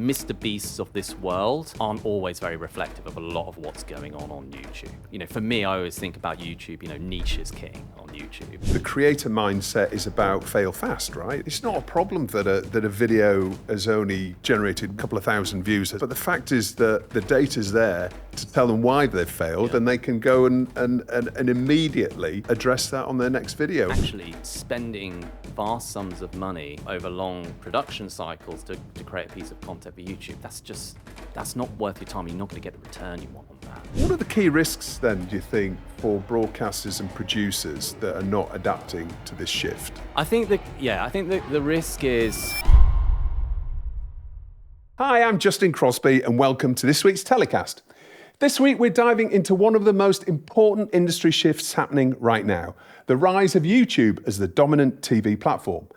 Mr. Beasts of this world aren't always very reflective of a lot of what's going on YouTube. For me, I always think about YouTube, niche is king on YouTube. The creator mindset is about fail fast, right? It's not a problem that a video has only generated a couple of thousand views, but the fact is that the data's there to tell them why they've failed, and they can go and immediately address that on their next video. Actually, spending vast sums of money over long production cycles to create a piece of content for YouTube, that's not worth your time. You're not going to get the return you want on that. What are the key risks then, do you think, for broadcasters and producers that are not adapting to this shift? I think the risk is... Hi, I'm Justin Crosby and welcome to this week's TellyCast. This week we're diving into one of the most important industry shifts happening right now, the rise of YouTube as the dominant TV platform.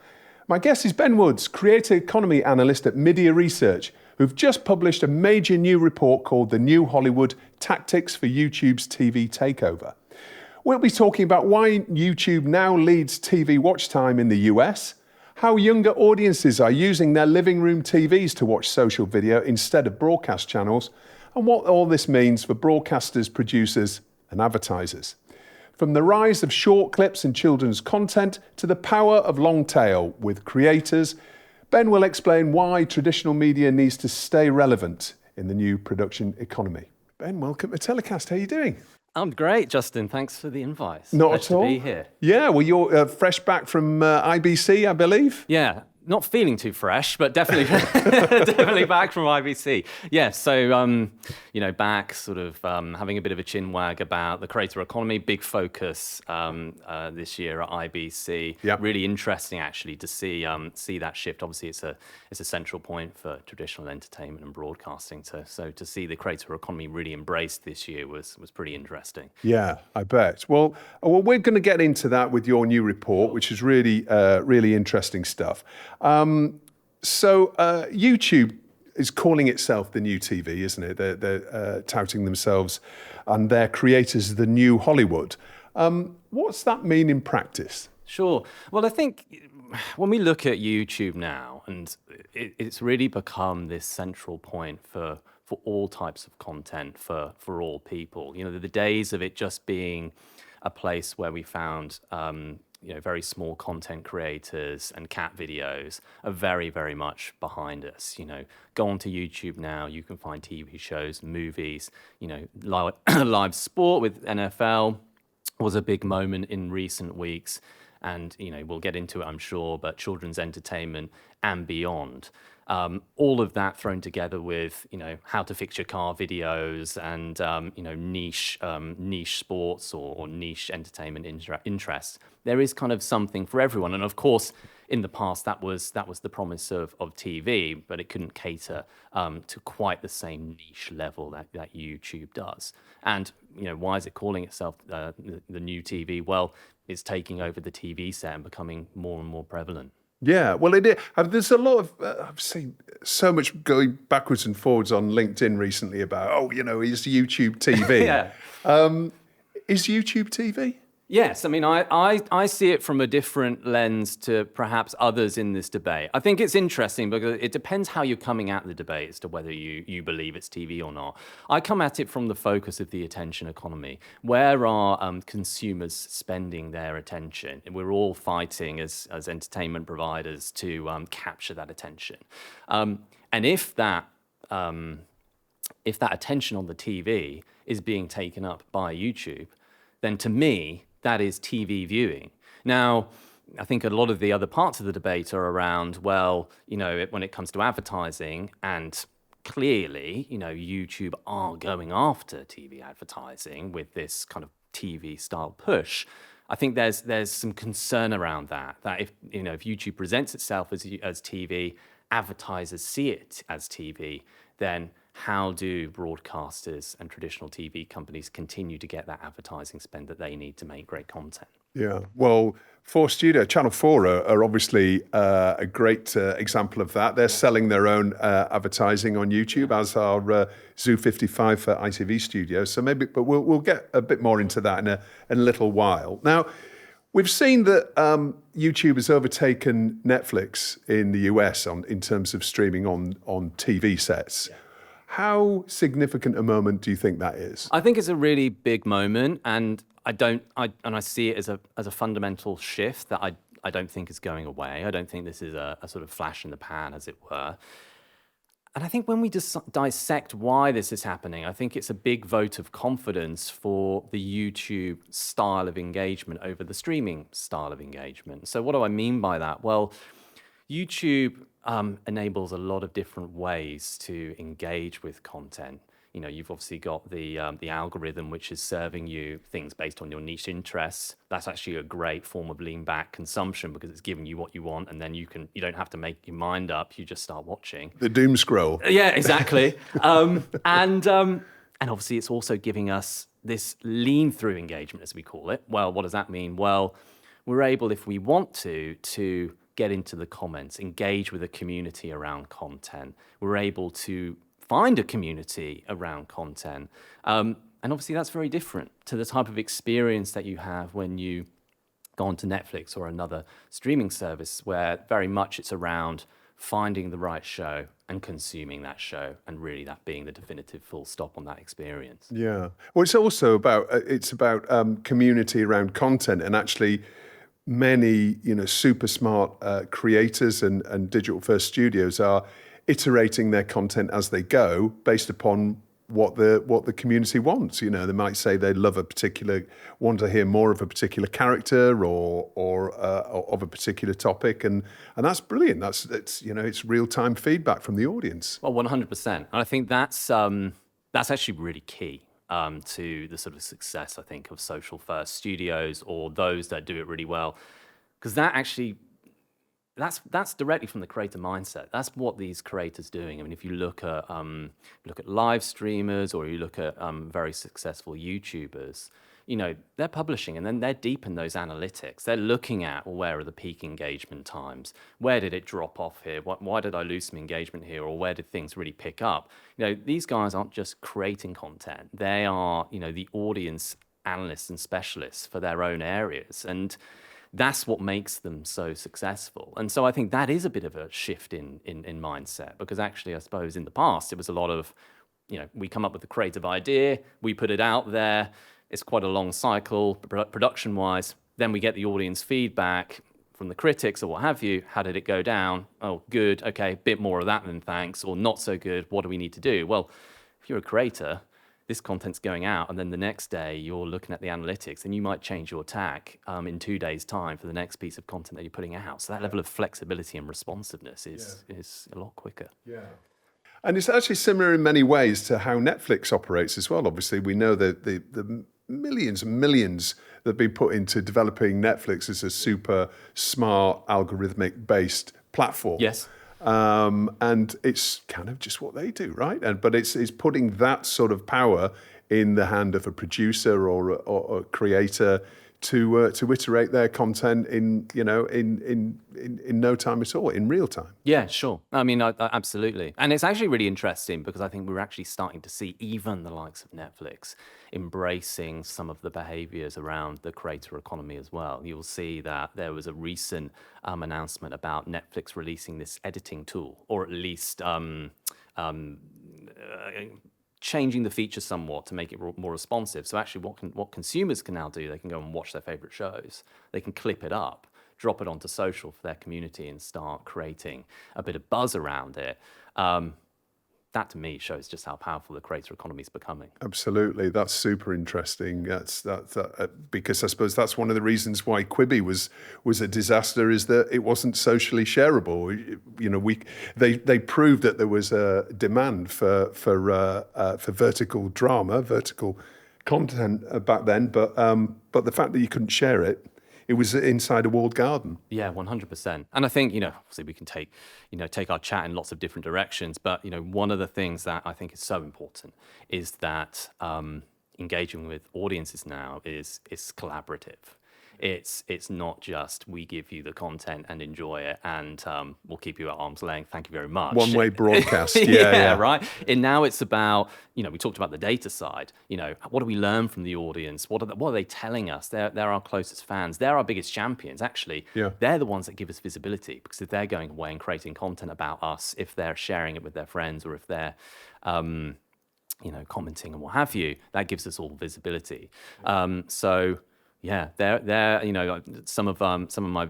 My guest is Ben Woods, creator economy analyst at Midia Research, who've just published a major new report called The New Hollywood: Tactics for YouTube's TV Takeover. We'll be talking about why YouTube now leads TV watch time in the US, how younger audiences are using their living room TVs to watch social video instead of broadcast channels, and what all this means for broadcasters, producers, and advertisers. From the rise of short clips and children's content to the power of long tail with creators, Ben will explain why traditional media needs to stay relevant in the new production economy. Ben, welcome to TellyCast. How are you doing? I'm great, Justin. Thanks for the invite. Not at all. To be here. Yeah, well, you're fresh back from IBC, I believe. Yeah. Not feeling too fresh, but definitely, definitely back from IBC. Yeah, so back sort of having a bit of a chin wag about the creator economy, big focus this year at IBC. Yep. Really interesting actually to see that shift. Obviously, it's a central point for traditional entertainment and broadcasting. So to see the creator economy really embraced this year was pretty interesting. Yeah, I bet. Well, we're going to get into that with your new report, which is really interesting stuff. YouTube is calling itself the new TV, isn't it? They're touting themselves and their creators the new Hollywood. What's that mean in practice? Sure. Well, I think when we look at YouTube now, and it's really become this central point for all types of content for all people. The days of it just being a place where we found very small content creators and cat videos are very, very much behind us. Go onto YouTube now, you can find TV shows, movies, live sport with NFL was a big moment in recent weeks. And, we'll get into it, I'm sure, but children's entertainment and beyond. All of that thrown together with, how to fix your car videos and, niche sports or niche entertainment interests. There is kind of something for everyone. And of course, in the past, that was the promise of TV, but it couldn't cater to quite the same niche level that YouTube does. And, why is it calling itself the new TV? Well, it's taking over the TV set and becoming more and more prevalent. Yeah, well, it is. There's a lot of, I've seen so much going backwards and forwards on LinkedIn recently about, is YouTube TV? Yeah. Is YouTube TV? Yes, I mean, I see it from a different lens to perhaps others in this debate. I think it's interesting because it depends how you're coming at the debate as to whether you believe it's TV or not. I come at it from the focus of the attention economy. Where are consumers spending their attention? And we're all fighting as entertainment providers to capture that attention. And if that attention on the TV is being taken up by YouTube, then to me, that is TV viewing. Now, I think a lot of the other parts of the debate are around, when it comes to advertising, and clearly, YouTube are going after TV advertising with this kind of TV style push. I think there's some concern around that if YouTube presents itself as TV, advertisers see it as TV, then how do broadcasters and traditional TV companies continue to get that advertising spend that they need to make great content? Yeah, well, Channel 4 are obviously a great example of that. They're selling their own advertising on YouTube, as are Zoo 55 for ITV Studios. So but we'll get a bit more into that in a little while. Now, We've seen that YouTube has overtaken Netflix in the US in terms of streaming on TV sets. Yeah. How significant a moment do you think that is? I think it's a really big moment, and I see it as a fundamental shift that I don't think is going away. I don't think this is a sort of flash in the pan, as it were. And I think when we dissect why this is happening, I think it's a big vote of confidence for the YouTube style of engagement over the streaming style of engagement. So what do I mean by that? Well, YouTube enables a lot of different ways to engage with content. You know, you've obviously got the algorithm, which is serving you things based on your niche interests. That's actually a great form of lean back consumption because it's giving you what you want, and then you don't have to make your mind up. You just start watching. The doom scroll. Yeah, exactly. And obviously, it's also giving us this lean through engagement, as we call it. Well, what does that mean? Well, we're able, if we want to get into the comments, engage with a community around content. We're able to find a community around content. And obviously that's very different to the type of experience that you have when you go onto Netflix or another streaming service, where very much it's around finding the right show and consuming that show, and really that being the definitive full stop on that experience. Yeah. Well, it's also about community around content, and actually many super smart creators and digital first studios are iterating their content as they go based upon what the community wants. You know, they might say they want to hear more of a particular character or of a particular topic, and that's brilliant. It's real-time feedback from the audience. Well, 100%. And I think that's actually really key to the sort of success, I think, of social first studios or those that do it really well, because that's directly from the creator mindset. That's what these creators doing. I mean, if you look at live streamers, or you look at very successful YouTubers, they're publishing, and then they're deep in those analytics. They're looking at, well, where are the peak engagement times? Where did it drop off here? Why did I lose some engagement here? Or where did things really pick up? These guys aren't just creating content. They are, the audience analysts and specialists for their own areas. And that's what makes them so successful. And so I think that is a bit of a shift in mindset, because actually, I suppose in the past, it was a lot of, we come up with a creative idea, we put it out there, it's quite a long cycle production-wise, then we get the audience feedback from the critics or what have you. How did it go down? Oh, good, okay, a bit more of that then thanks, or not so good, what do we need to do? Well, if you're a creator, this content's going out, and then the next day you're looking at the analytics, and you might change your tack in 2 days' time for the next piece of content that you're putting out. So that level of flexibility and responsiveness is a lot quicker. Yeah. And it's actually similar in many ways to how Netflix operates as well. Obviously, we know that the millions and millions that have been put into developing Netflix as a super smart, algorithmic-based platform. Yes. And it's kind of just what they do, right? But it's putting that sort of power in the hand of a producer or a creator to iterate their content in no time at all, in real time. Yeah, sure. I mean, absolutely. And it's actually really interesting, because I think we're actually starting to see even the likes of Netflix embracing some of the behaviors around the creator economy as well. You'll see that there was a recent announcement about Netflix releasing this editing tool, or at least changing the feature somewhat to make it more responsive. So actually what consumers can now do, they can go and watch their favorite shows. They can clip it up, drop it onto social for their community, and start creating a bit of buzz around it. That to me shows just how powerful the creator economy is becoming. Absolutely, that's super interesting. Because I suppose that's one of the reasons why Quibi was a disaster, is that it wasn't socially shareable. They proved that there was a demand for vertical drama, vertical content back then, but the fact that you couldn't share it. It was inside a walled garden. Yeah, 100%. And I think, obviously we can take our chat in lots of different directions, but, one of the things that I think is so important is that engaging with audiences now is collaborative. It's not just we give you the content and enjoy it, and we'll keep you at arm's length. Thank you very much. One-way broadcast. Yeah, right. And now it's about, we talked about the data side. What do we learn from the audience? What are they telling us? They're our closest fans. They're our biggest champions. Actually, Yeah. they're the ones that give us visibility, because if they're going away and creating content about us, if they're sharing it with their friends, or if they're commenting and what have you, that gives us all visibility. So yeah, they're some of my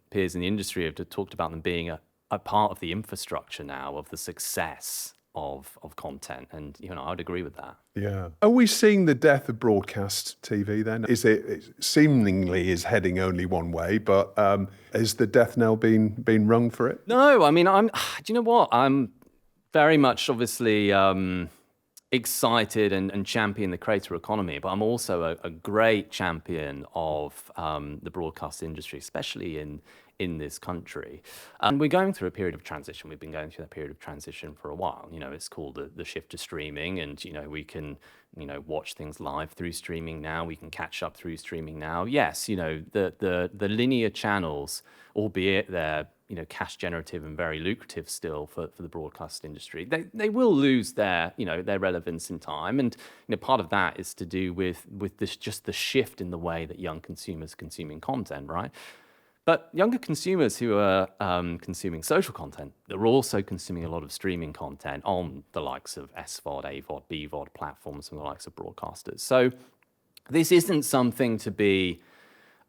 peers in the industry have talked about them being a part of the infrastructure now of the success of content, and I'd agree with that. Yeah. Are we seeing the death of broadcast TV then? It seemingly is heading only one way, but has the death knell been rung for it? No, I mean, do you know what? I'm very much obviously excited and champion the creator economy, but I'm also a great champion of the broadcast industry, especially in this country. And we're going through a period of transition. We've been going through that period of transition for a while. It's called the shift to streaming, and we can watch things live through streaming now. We can catch up through streaming now. Yes, the linear channels, albeit they're cash generative and very lucrative still for the broadcast industry, they will lose their relevance in time, and part of that is to do with this, just the shift in the way that young consumers are consuming content, right? But younger consumers who are consuming social content, they're also consuming a lot of streaming content on the likes of SVOD, AVOD, BVOD platforms, and the likes of broadcasters. So this isn't something to be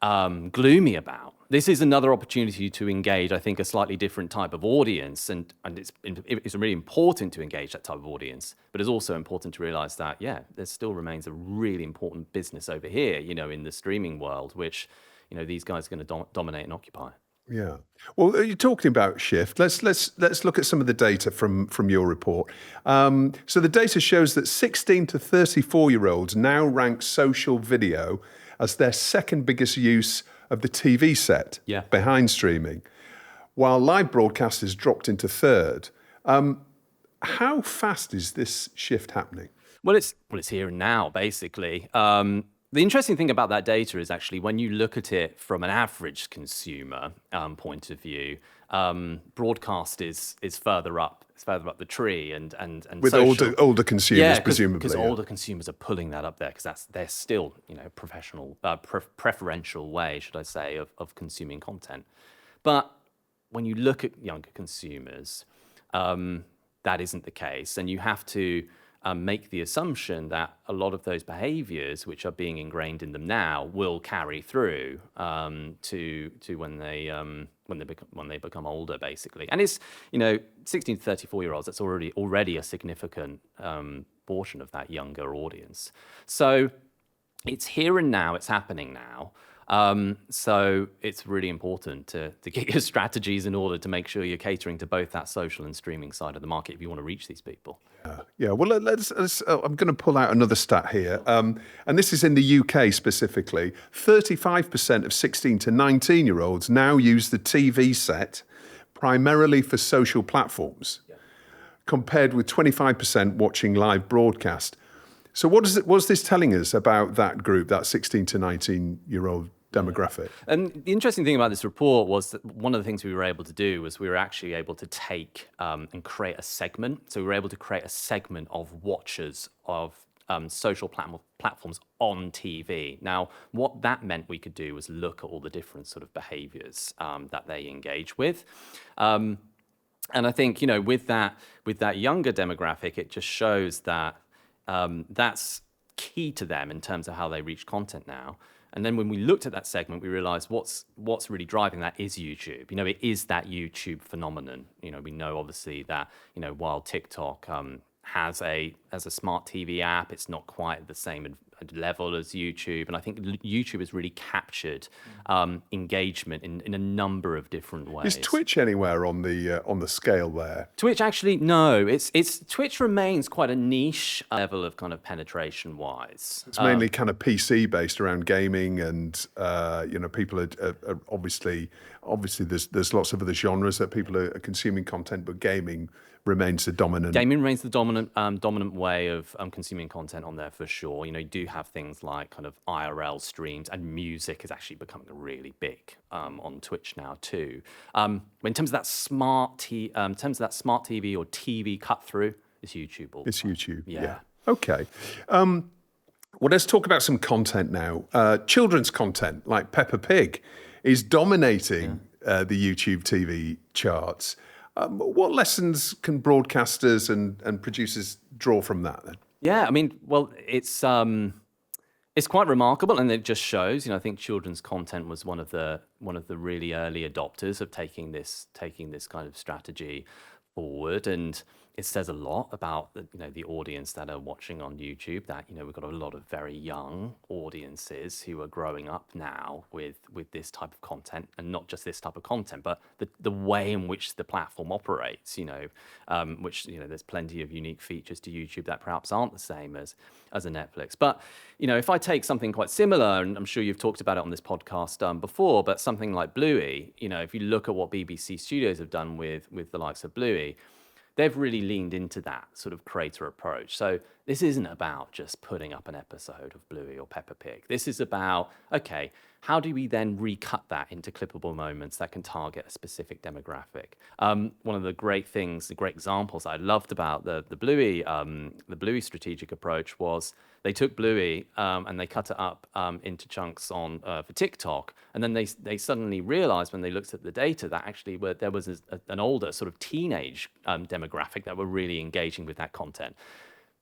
gloomy about. This is another opportunity to engage, I think, a slightly different type of audience, and it's really important to engage that type of audience, but it's also important to realize that, there still remains a really important business over here, in the streaming world, which, these guys are going to dominate and occupy. Yeah. Well, you're talking about shift. Let's look at some of the data from your report. So the data shows that 16 to 34-year-olds now rank social video as their second biggest use of the TV set behind streaming, while live broadcast has dropped into third. How fast is this shift happening? Well, it's here and now, basically. The interesting thing about that data is actually when you look at it from an average consumer point of view, broadcast is further up. It's further up the tree, and with social, older consumers, presumably, because older consumers are pulling that up there, because they're still professional, preferential way, should I say, of consuming content. But when you look at younger consumers, that isn't the case, and you have to make the assumption that a lot of those behaviors which are being ingrained in them now will carry through to when they become older, basically. And it's 16 to 34-year-olds. That's already a significant portion of that younger audience. So it's here and now. It's happening now. So it's really important to get your strategies in order to make sure you're catering to both that social and streaming side of the market if you want to reach these people. Yeah. Well, let's I'm going to pull out another stat here, and this is in the UK specifically. 35% of 16 to 19-year-olds now use the TV set primarily for social platforms, compared with 25% watching live broadcast. So what's this telling us about that group, that 16 to 19-year-old demographic? And the interesting thing about this report was that one of the things we were able to do was we were actually able to take and create a segment. So we were able to create a segment of watchers of social platforms on TV. Now, what that meant we could do was look at all the different sort of behaviors that they engage with. And I think, with that younger demographic, it just shows that that's key to them in terms of how they reach content now. And then when we looked at that segment, we realized what's really driving that is YouTube. It is that YouTube phenomenon. We know obviously that, while TikTok has a smart TV app, it's not quite at the same level as YouTube. And I think YouTube has really captured engagement in a number of different ways. Is Twitch anywhere on the scale there? Twitch, actually, no. It's Twitch remains quite a niche level of kind of penetration wise. It's mainly kind of PC based around gaming, and people are obviously there's lots of other genres that people are consuming content, but gaming remains the dominant. Gaming remains the dominant way of consuming content on there for sure. You know, you do have things like kind of IRL streams, and music is actually becoming really big on Twitch now too. In terms of that smart TV or TV cut through, it's YouTube. It's YouTube. Yeah. Okay. Well, let's talk about some content now. Children's content like Peppa Pig is dominating the YouTube TV charts. What lessons can broadcasters and producers draw from that then? Yeah, I mean, well, it's quite remarkable, and it just shows. You know, I think children's content was one of the really early adopters of taking this kind of strategy forward, and it says a lot about the audience that are watching on YouTube. That we've got a lot of very young audiences who are growing up now with this type of content, and not just this type of content, but the way in which the platform operates. Which there's plenty of unique features to YouTube that perhaps aren't the same as a Netflix. But if I take something quite similar, and I'm sure you've talked about it on this podcast before, but something like Bluey, if you look at what BBC Studios have done with the likes of Bluey, they've really leaned into that sort of creator approach. So this isn't about just putting up an episode of Bluey or Peppa Pig. This is about, okay, how do we then recut that into clippable moments that can target a specific demographic? One of the great examples I loved about the Bluey strategic approach was they took Bluey and they cut it up into chunks for TikTok, and then they suddenly realized when they looked at the data that actually there was an older sort of teenage demographic that were really engaging with that content.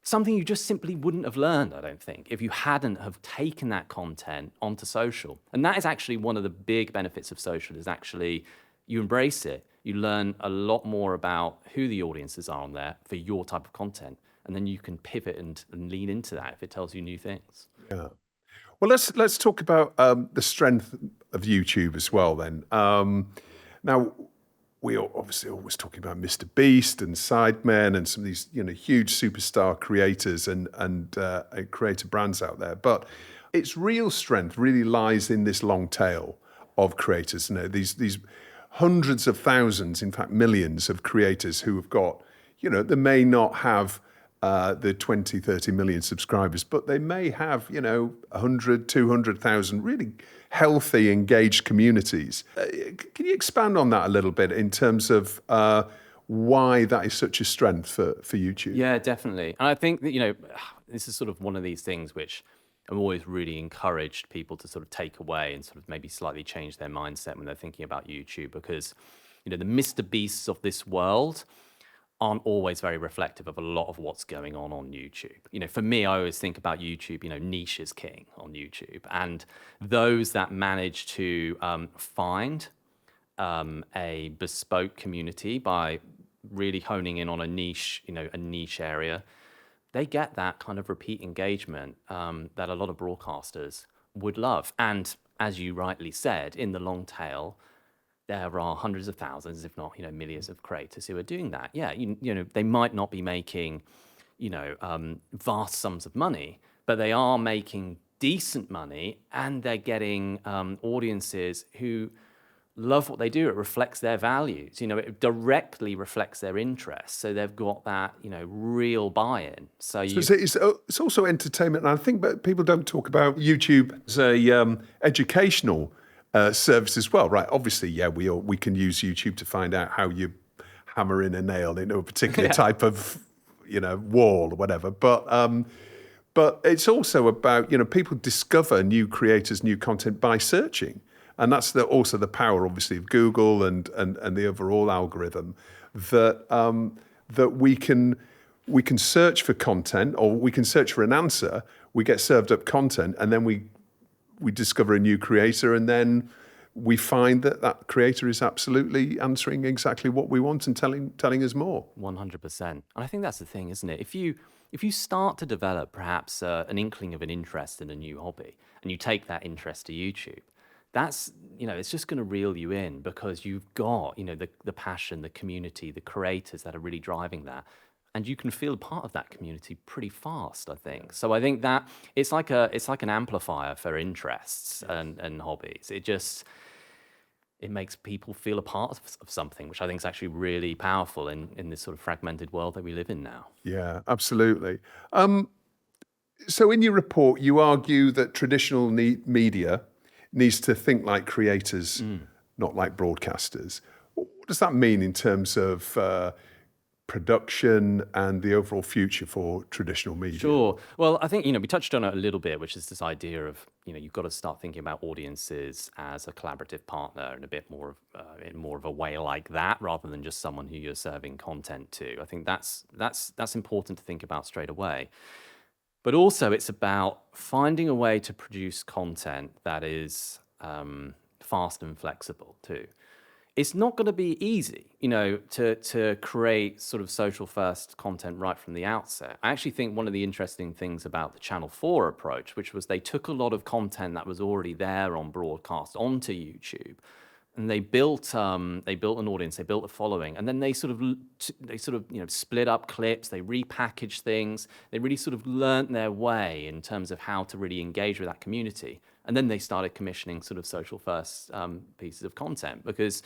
Something you just simply wouldn't have learned, I don't think, if you hadn't have taken that content onto social. And that is actually one of the big benefits of social, is actually you embrace it. You learn a lot more about who the audiences are on there for your type of content. And then you can pivot and lean into that if it tells you new things. Yeah. Well, let's talk about the strength of YouTube as well then. Now, we are obviously always talking about Mr. Beast and Sidemen and some of these huge superstar creators and creator brands out there. But its real strength really lies in this long tail of creators. These hundreds of thousands, in fact millions of creators who have got, they may not have the 20, 30 million subscribers, but they may have, 100, 200,000 really healthy, engaged communities. Can you expand on that a little bit in terms of why that is such a strength for YouTube? Yeah, definitely. And I think that, this is sort of one of these things which I've always really encouraged people to sort of take away and sort of maybe slightly change their mindset when they're thinking about YouTube, because, the Mr. Beasts of this world aren't always very reflective of a lot of what's going on YouTube. For me, I always think about YouTube, niche is king on YouTube. And those that manage to find a bespoke community by really honing in on a niche area, they get that kind of repeat engagement that a lot of broadcasters would love. And as you rightly said, in the long tail, there are hundreds of thousands, if not, millions of creators who are doing that. Yeah, they might not be making, vast sums of money, but they are making decent money, and they're getting audiences who love what they do. It reflects their values. It directly reflects their interests. So they've got that, real buy-in. So it's also entertainment, and I think but people don't talk about YouTube as a educational service as well, right? Obviously, yeah, we can use YouTube to find out how you hammer in a nail into a particular type of, wall or whatever. But it's also about, people discover new creators, new content by searching. And that's also the power, obviously, of Google and the overall algorithm, that we can search for content, or we can search for an answer. We get served up content, and then we discover a new creator, and then we find that creator is absolutely answering exactly what we want and telling us more. 100%. And I think that's the thing, isn't it? If you start to develop perhaps an inkling of an interest in a new hobby, and you take that interest to YouTube, that's, it's just going to reel you in, because you've got, the passion, the community, the creators that are really driving that. And you can feel part of that community pretty fast, I think. So I think that it's like an amplifier for interests and hobbies. it makes people feel a part of something, which I think is actually really powerful in this sort of fragmented world that we live in now. Yeah, absolutely. So in your report, you argue that traditional media needs to think like creators, not like broadcasters. What does that mean in terms of production and the overall future for traditional media? Sure. Well, I think, we touched on it a little bit, which is this idea of, you've got to start thinking about audiences as a collaborative partner and a bit more of in more of a way like that, rather than just someone who you're serving content to. I think that's important to think about straight away. But also, it's about finding a way to produce content that is fast and flexible too. It's not going to be easy, to create sort of social first content right from the outset. I actually think one of the interesting things about the Channel 4 approach, which was they took a lot of content that was already there on broadcast onto YouTube, and they built an audience, they built a following, and then they sort of split up clips, they repackaged things, they really sort of learnt their way in terms of how to really engage with that community, and then they started commissioning sort of social first pieces of content, because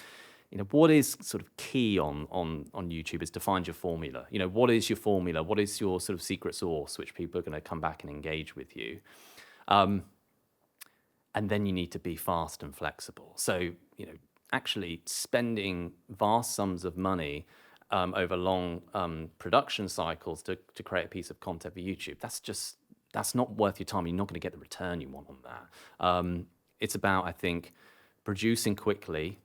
what is sort of key on YouTube is to find your formula. What is your formula? What is your sort of secret sauce, which people are going to come back and engage with you? And then you need to be fast and flexible. So, actually spending vast sums of money over long production cycles to create a piece of content for YouTube, that's not worth your time. You're not going to get the return you want on that. It's about, I think, producing quickly,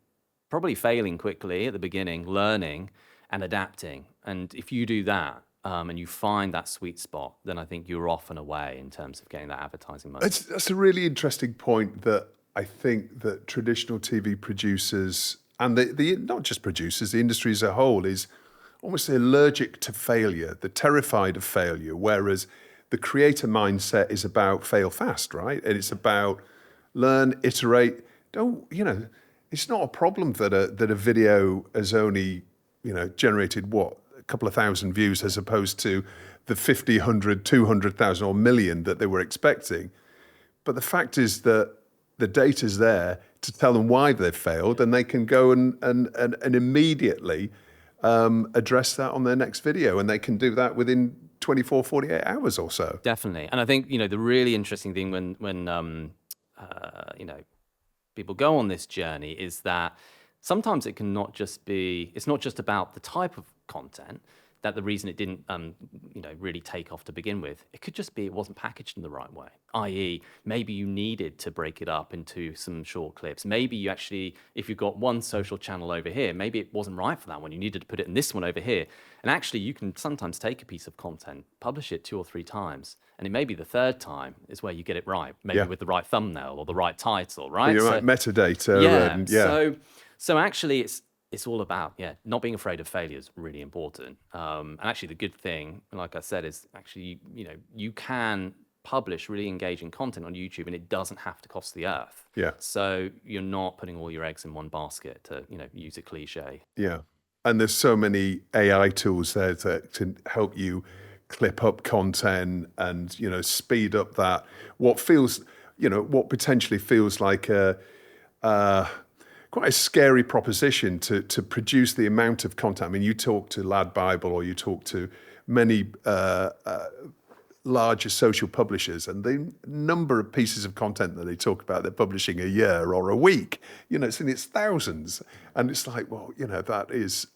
probably failing quickly at the beginning, learning and adapting. And if you do that, and you find that sweet spot, then I think you're off and away in terms of getting that advertising money. That's a really interesting point, that I think that traditional TV producers and the not just producers, the industry as a whole is almost allergic to failure. They're terrified of failure, whereas the creator mindset is about fail fast, right? And it's about learn, iterate. It's not a problem that a video has only, generated a couple of thousand views as opposed to the 50, 100, 200,000 or million that they were expecting. But the fact is that the data's there to tell them why they've failed, and they can go and immediately address that on their next video, and they can do that within 24, 48 hours or so. Definitely. And I think, the really interesting thing when people go on this journey is that sometimes it's not just about the type of content, that the reason it didn't really take off to begin with. It could just be it wasn't packaged in the right way, i.e. maybe you needed to break it up into some short clips. Maybe you actually, if you've got one social channel over here, maybe it wasn't right for that one. You needed to put it in this one over here. And actually you can sometimes take a piece of content, publish it 2 or 3 times, and it may be the third time is where you get it right, maybe with the right thumbnail or the right title, right? Right, metadata. Yeah. So actually it's all about, not being afraid of failure is really important. And actually the good thing, like I said, is actually, you can publish really engaging content on YouTube and it doesn't have to cost the earth. Yeah. So you're not putting all your eggs in one basket, to, use a cliche. Yeah. And there's so many AI tools there that can help you clip up content and, speed up that, what potentially feels like quite a scary proposition to produce the amount of content. I mean, you talk to Lad Bible or you talk to many larger social publishers, and the number of pieces of content that they talk about they're publishing a year or a week, it's thousands. And it's like, well, that is,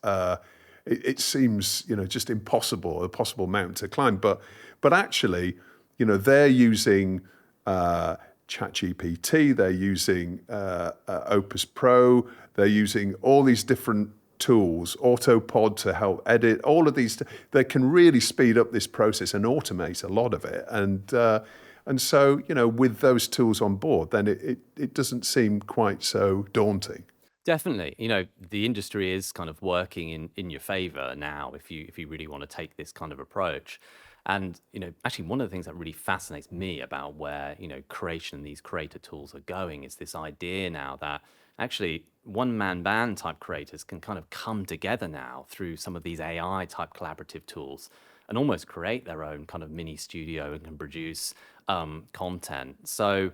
it seems, just a possible mountain to climb. But actually, they're using ChatGPT, they're using Opus Pro, they're using all these different tools, Autopod to help edit, all of these. They can really speed up this process and automate a lot of it. And so, with those tools on board, then it doesn't seem quite so daunting. Definitely. The industry is kind of working in your favor now if you really want to take this kind of approach. And, actually one of the things that really fascinates me about where, creation and these creator tools are going is this idea now that actually one-man band type creators can kind of come together now through some of these AI type collaborative tools and almost create their own kind of mini studio and can produce content. So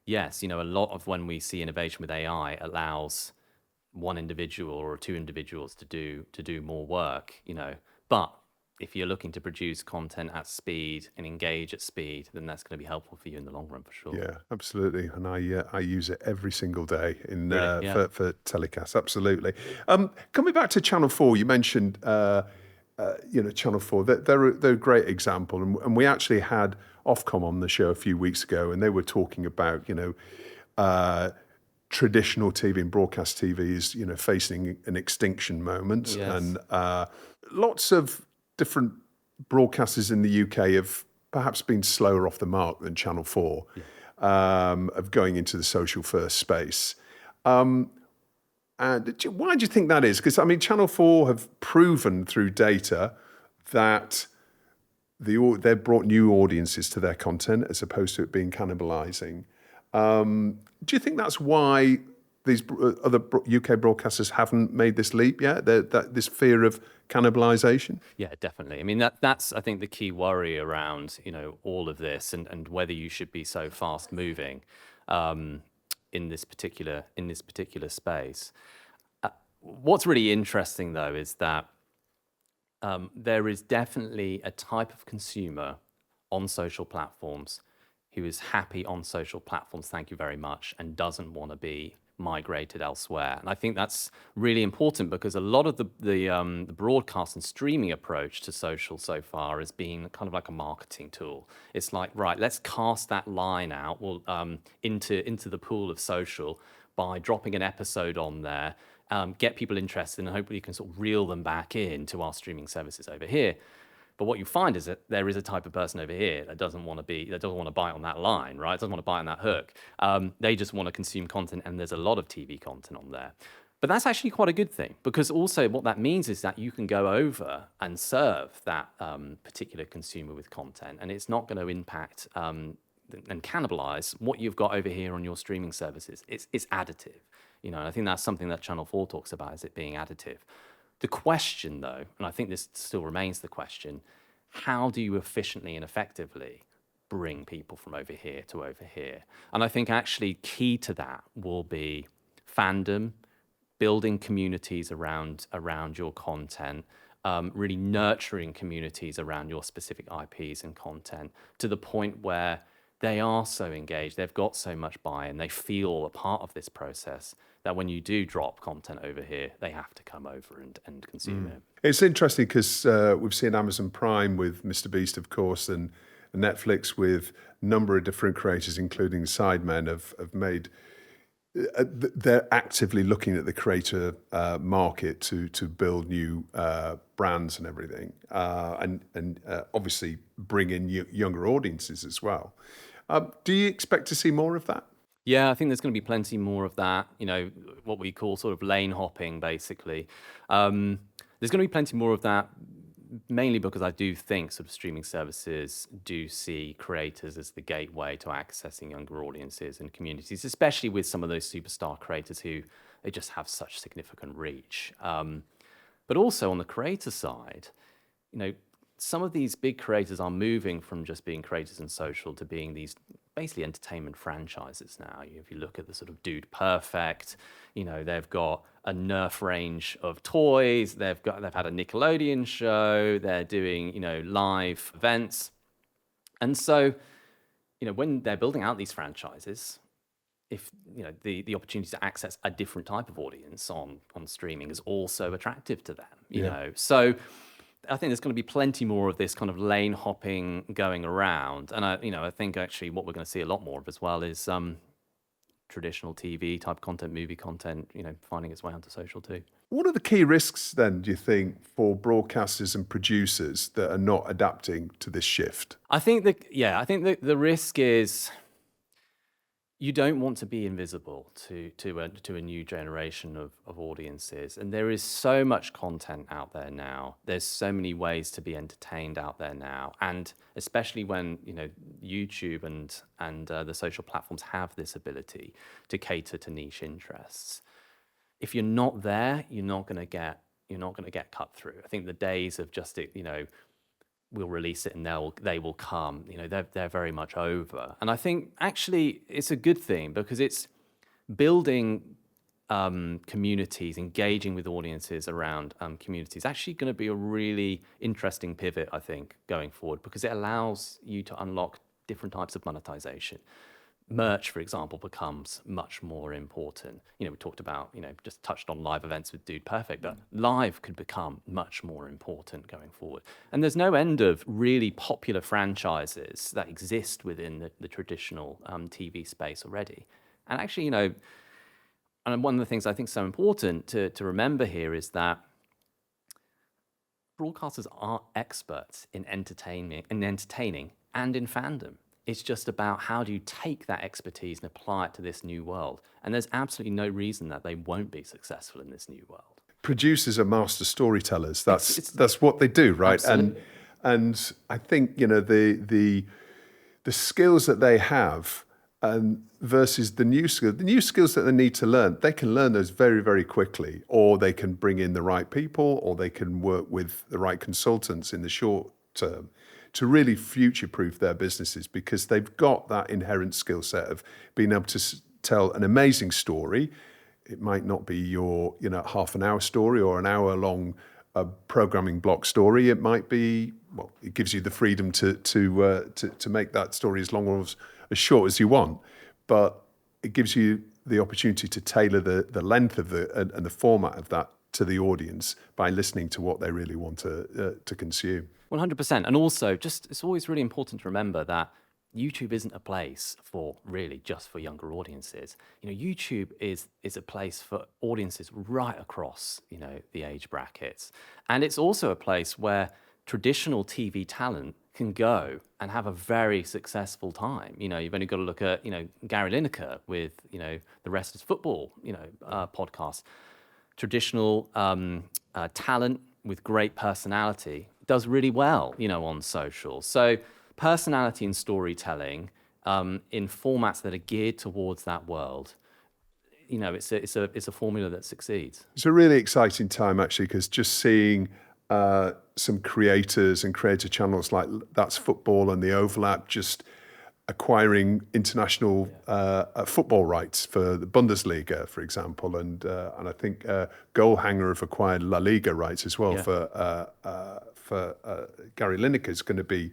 yes, a lot of when we see innovation with AI allows one individual or two individuals to do more work, But if you're looking to produce content at speed and engage at speed, then that's going to be helpful for you in the long run for sure. Yeah, absolutely. And I use it every single day Really? Yeah. for TellyCast. Absolutely. Coming back to Channel 4, you mentioned Channel 4. They're a great example, and we actually had Ofcom on the show a few weeks ago, and they were talking about traditional TV and broadcast TV is facing an extinction moment, Yes. and lots of different broadcasters in the UK have perhaps been slower off the mark than Channel 4 of going into the social first space. And why do you think that is? Because, I mean, Channel 4 have proven through data that they've brought new audiences to their content as opposed to it being cannibalizing. Do you think that's why these other UK broadcasters haven't made this leap yet? This fear of cannibalization? Yeah, definitely. I mean, that's I think the key worry around all of this and whether you should be so fast moving in this particular space. What's really interesting though is that there is definitely a type of consumer on social platforms who is happy on social platforms, thank you very much, and doesn't want to be migrated elsewhere. And I think that's really important because a lot of the broadcast and streaming approach to social so far has been kind of like a marketing tool. It's like, right, let's cast that line out into the pool of social by dropping an episode on there, get people interested, and hopefully you can sort of reel them back in to our streaming services over here. But what you find is that there is a type of person over here that doesn't want to bite on that line, right? Doesn't want to bite on that hook. They just want to consume content, and there's a lot of TV content on there. But that's actually quite a good thing, because also what that means is that you can go over and serve that particular consumer with content, and it's not going to impact and cannibalize what you've got over here on your streaming services. It's additive, and I think that's something that Channel 4 talks about, is it being additive. The question, though, and I think this still remains the question, how do you efficiently and effectively bring people from over here to over here? And I think actually key to that will be fandom, building communities around your content, really nurturing communities around your specific IPs and content to the point where they are so engaged, they've got so much buy-in, they feel a part of this process that when you do drop content over here, they have to come over and consume it. It's interesting because we've seen Amazon Prime with Mr. Beast, of course, and Netflix with a number of different creators, including Sidemen, have made... they're actively looking at the creator market to build new brands and everything, and obviously bring in younger audiences as well. Do you expect to see more of that? Yeah, I think there's going to be plenty more of that, what we call sort of lane hopping, basically. There's going to be plenty more of that, mainly because I do think sort of streaming services do see creators as the gateway to accessing younger audiences and communities, especially with some of those superstar creators who they just have such significant reach. But also on the creator side, some of these big creators are moving from just being creators in social to being these basically entertainment franchises now. If you look at the sort of Dude Perfect, they've got a Nerf range of toys. They've had a Nickelodeon show. They're doing, live events. And so, when they're building out these franchises, if the opportunity to access a different type of audience on streaming is also attractive to them, you know. So I think there's going to be plenty more of this kind of lane hopping going around, and I think actually what we're going to see a lot more of as well is traditional TV type content, movie content, finding its way onto social too. What are the key risks then, do you think, for broadcasters and producers that are not adapting to this shift? I think the risk is you don't want to be invisible to a new generation of audiences. And there is so much content out there now. There's so many ways to be entertained out there now. And especially when, YouTube and the social platforms have this ability to cater to niche interests. If you're not there, you're not going to get cut through. I think the days of just, we'll release it and they will come. They're very much over. And I think actually it's a good thing because it's building communities, engaging with audiences around communities, actually going to be a really interesting pivot, I think, going forward, because it allows you to unlock different types of monetization. Merch, for example, becomes much more important. We talked about, just touched on live events with Dude Perfect, but live could become much more important going forward. And there's no end of really popular franchises that exist within the traditional TV space already. And actually, and one of the things I think is so important to remember here is that broadcasters are experts in entertaining and in fandom. It's just about how do you take that expertise and apply it to this new world. And there's absolutely no reason that they won't be successful in this new world. Producers are master storytellers. That's what they do, right? Absolutely. And I think the skills that they have versus the new skills that they need to learn, they can learn those very, very quickly, or they can bring in the right people, or they can work with the right consultants in the short term to really future-proof their businesses, because they've got that inherent skill set of being able to tell an amazing story. It might not be your half an hour story or an hour long programming block story. It might be, well, it gives you the freedom to make that story as long or as short as you want, but it gives you the opportunity to tailor the length of and the format of that to the audience by listening to what they really want to consume. 100%. And also, it's always really important to remember that YouTube isn't a place for really just for younger audiences. YouTube is a place for audiences right across, the age brackets. And it's also a place where traditional TV talent can go and have a very successful time. You've only got to look at, Gary Lineker with, the Rest is Football, podcast. Traditional talent with great personality does really well, on social. So personality and storytelling in formats that are geared towards that world, it's a formula that succeeds. It's a really exciting time, actually, because just seeing some creators and creator channels like That's Football and The Overlap just acquiring international football rights for the Bundesliga, for example, and I think Goalhanger have acquired La Liga rights as well for Gary Lineker. Is going to be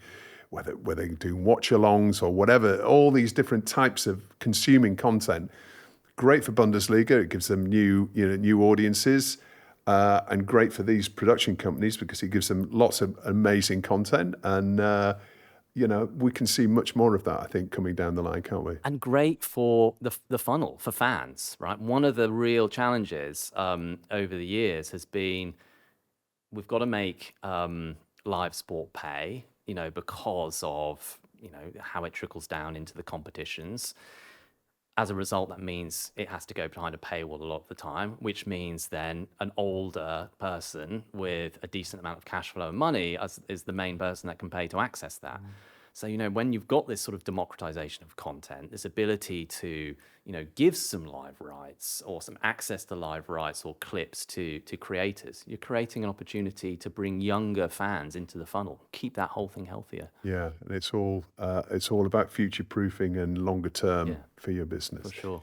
whether they're doing watch-alongs or whatever, all these different types of consuming content. Great for Bundesliga; it gives them new audiences. And great for these production companies because it gives them lots of amazing content. And, we can see much more of that, I think, coming down the line, can't we? And great for the funnel, for fans, right? One of the real challenges over the years has been we've got to make live sport pay, because of, how it trickles down into the competitions. As a result, that means it has to go behind a paywall a lot of the time, which means then an older person with a decent amount of cash flow and money is the main person that can pay to access that. So, when you've got this sort of democratization of content, this ability to, give some live rights or some access to live rights or clips to creators, you're creating an opportunity to bring younger fans into the funnel, keep that whole thing healthier. Yeah, and it's all about future proofing and longer term for your business. For sure.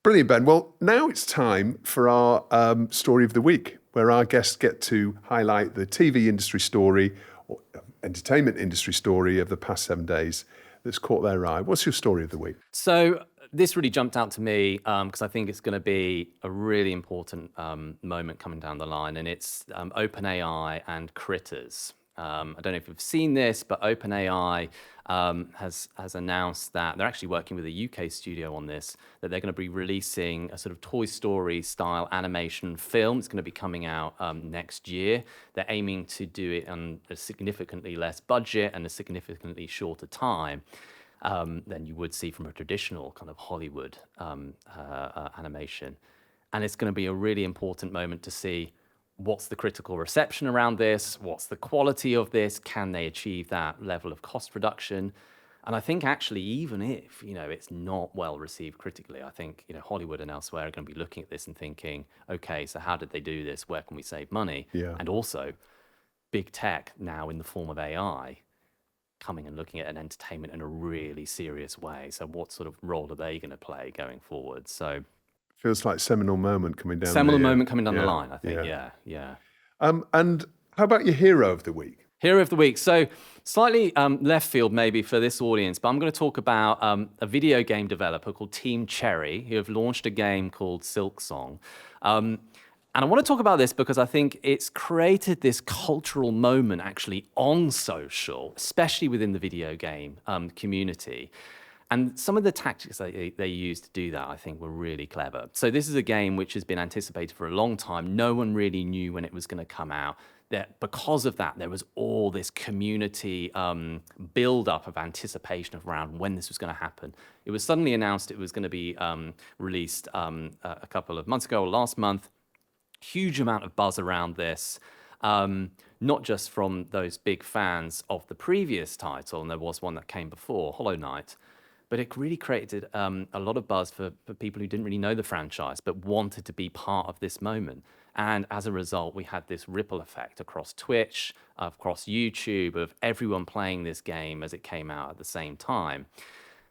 Brilliant, Ben. Well, now it's time for our story of the week, where our guests get to highlight the TV industry story or entertainment industry story of the past 7 days that's caught their eye. What's your story of the week? So this really jumped out to me because I think it's going to be a really important moment coming down the line, and it's OpenAI and Critters. I don't know if you've seen this, but OpenAI has announced that they're actually working with a UK studio on this, that they're going to be releasing a sort of Toy Story style animation film. It's going to be coming out next year. They're aiming to do it on a significantly less budget and a significantly shorter time than you would see from a traditional kind of Hollywood animation. And it's going to be a really important moment to see what's the critical reception around this, what's the quality of this, can they achieve that level of cost reduction? And I think actually, even if, it's not well received critically, I think, Hollywood and elsewhere are going to be looking at this and thinking, okay, so how did they do this? Where can we save money? Yeah. And also, big tech now in the form of AI coming and looking at an entertainment in a really serious way. So what sort of role are they going to play going forward? So Feels like seminal moment coming down. Seminal moment coming down the line, I think. Yeah. And how about your hero of the week? Hero of the week. So slightly left field maybe for this audience, but I'm going to talk about a video game developer called Team Cherry, who have launched a game called Silksong. And I want to talk about this because I think it's created this cultural moment actually on social, especially within the video game community. And some of the tactics they used to do that, I think, were really clever. So this is a game which has been anticipated for a long time. No one really knew when it was going to come out. That because of that, there was all this community build-up of anticipation around when this was going to happen. It was suddenly announced it was going to be released a couple of months ago or last month. Huge amount of buzz around this, not just from those big fans of the previous title, and there was one that came before, Hollow Knight, but it really created a lot of buzz for people who didn't really know the franchise but wanted to be part of this moment. And as a result, we had this ripple effect across Twitch, across YouTube, of everyone playing this game as it came out at the same time.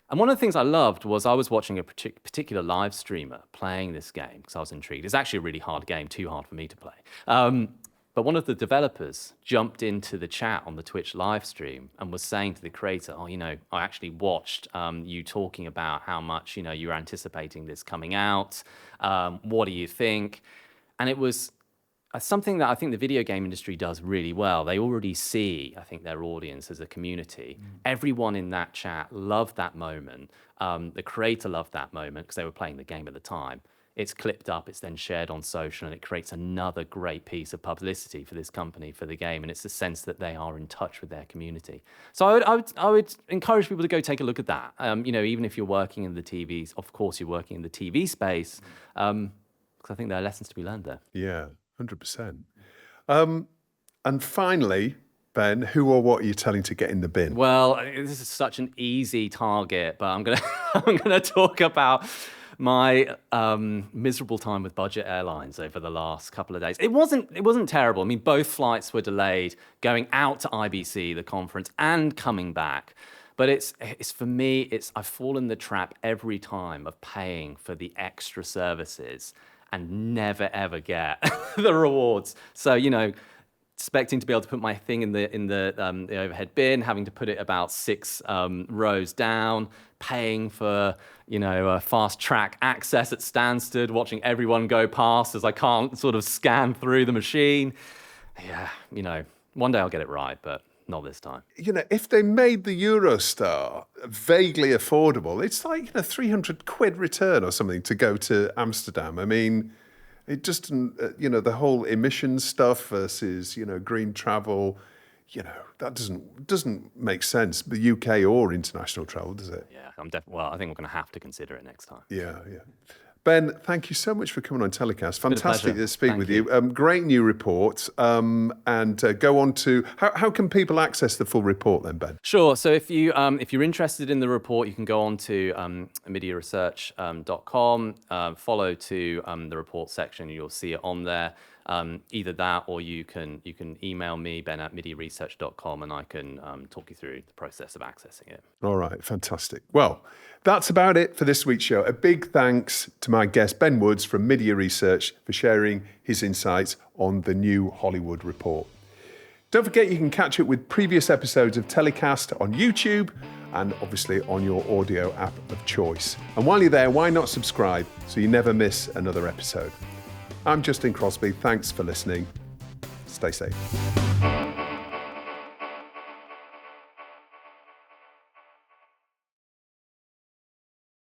And one of the things I loved was I was watching a particular live streamer playing this game because I was intrigued. It's actually a really hard game, too hard for me to play. But one of the developers jumped into the chat on the Twitch live stream and was saying to the creator, I actually watched you talking about how much, you're anticipating this coming out. What do you think? And it was something that I think the video game industry does really well. They already see, I think, their audience as a community. Everyone in that chat loved that moment. The creator loved that moment because they were playing the game at the time. It's clipped up, it's then shared on social, and it creates another great piece of publicity for this company, for the game, and it's the sense that they are in touch with their community. So I would encourage people to go take a look at that. Even if you're working in the TVs, of course you're working in the TV space, because I think there are lessons to be learned there. Yeah, 100%. And finally, Ben, who or what are you telling to get in the bin? Well, this is such an easy target, but I'm gonna talk about my miserable time with budget airlines over the last couple of days. It wasn't terrible. I mean, both flights were delayed, going out to IBC, the conference, and coming back. But it's for me, I've fallen the trap every time of paying for the extra services and never ever get the rewards. So expecting to be able to put my thing in the overhead bin, having to put it about 6 rows down, paying for fast track access at Stansted, watching everyone go past as I can't sort of scan through the machine. Yeah, one day I'll get it right, but not this time. If they made the Eurostar vaguely affordable, it's like 300 quid return or something to go to Amsterdam. I mean, it just, the whole emissions stuff versus, green travel, that doesn't make sense, the UK or international travel, does it? Yeah, I think we're going to have to consider it next time. Yeah. Ben, thank you so much for coming on TellyCast. Fantastic to speak with you. Great new report. And go on to how can people access the full report then, Ben? Sure. So if you're interested in the report, you can go on to MidiaResearch.com, follow to the report section. You'll see it on there. Either that, or you can email me, ben@MidiaResearch.com, and I can talk you through the process of accessing it. All right, fantastic. Well, that's about it for this week's show. A big thanks to my guest, Ben Woods from Midia Research, for sharing his insights on the new Hollywood report. Don't forget you can catch up with previous episodes of TellyCast on YouTube and obviously on your audio app of choice. And while you're there, why not subscribe so you never miss another episode? I'm Justin Crosby. Thanks for listening. Stay safe.